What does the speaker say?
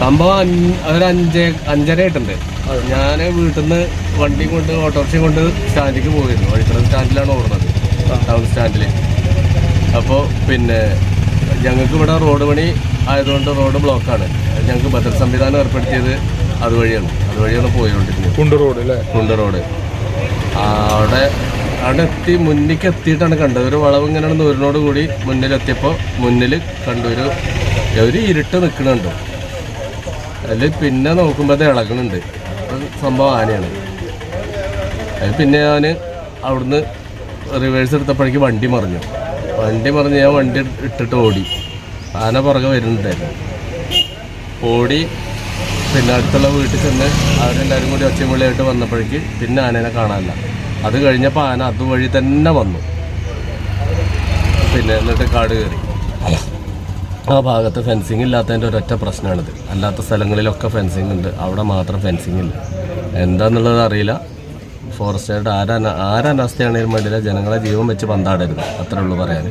സംഭവം ഒരു 5:30 ആയിട്ടുണ്ട്. ഞാൻ വീട്ടിൽ നിന്ന് വണ്ടി കൊണ്ട് ഓട്ടോറിക്ഷ കൊണ്ട് സ്റ്റാൻഡിലേക്ക് പോയിരുന്നു. വഴിക്കട സ്റ്റാൻഡിലാണ് ഓടുന്നത്, ടൗൺ സ്റ്റാൻഡിൽ. അപ്പോൾ പിന്നെ ഞങ്ങൾക്ക് ഇവിടെ റോഡ് പണി ആയതുകൊണ്ട് റോഡ് ബ്ലോക്കാണ്. ഞങ്ങൾക്ക് ബദൽ സംവിധാനം ഏർപ്പെടുത്തിയത് അതുവഴിയാണ് പോയിക്കൊണ്ടിരുന്നത്. കുണ്ട് റോഡ് അവിടെ മുന്നിലേക്ക് എത്തിയിട്ടാണ് കണ്ടത്. ഒരു വളവ് ഇങ്ങനെ നൂറിനോട് കൂടി മുന്നിലെത്തിയപ്പോൾ മുന്നിൽ കണ്ടു ഒരു ഇരുട്ട് നിൽക്കുന്നുണ്ട്. അതിൽ പിന്നെ നോക്കുമ്പോൾ അത് ഇളകുന്നുണ്ട്. സംഭവം ആനയാണ്. അത് പിന്നെ ഞാൻ അവിടുന്ന് റിവേഴ്സ് എടുത്തപ്പോഴേക്ക് വണ്ടി മറിഞ്ഞു. ഞാൻ വണ്ടി ഇട്ടിട്ട് ഓടി. ആന പുറകെ വരുന്നുണ്ടായിരുന്നു. ഓടി പിന്നെ അടുത്തുള്ള വീട്ടിൽ ചെന്ന് അവരെല്ലാവരും കൂടി ഒച്ചമുള്ളിയായിട്ട് വന്നപ്പോഴേക്ക് പിന്നെ ആനേനെ കാണാനില്ല. അത് കഴിഞ്ഞപ്പോൾ ആന അതുവഴി തന്നെ വന്നു. പിന്നെ എന്നിട്ട് കാട് കയറി. ആ ഭാഗത്ത് ഫെൻസിങ് ഇല്ലാത്തതിൻ്റെ ഒരൊറ്റ പ്രശ്നമാണിത്. അല്ലാത്ത സ്ഥലങ്ങളിലൊക്കെ ഫെൻസിങ് ഉണ്ട്, അവിടെ മാത്രം ഫെൻസിങ് ഇല്ല. എന്താണെന്നുള്ളത് അറിയില്ല. ഫോറസ്റ്റുകാരുടെ ആരനാസ്ഥയാണെങ്കിലും വേണ്ടിയില്ല, ജനങ്ങളെ ജീവൻ വെച്ച് പന്താടരുത്, അത്രേ ഉള്ളൂ പറയാൻ.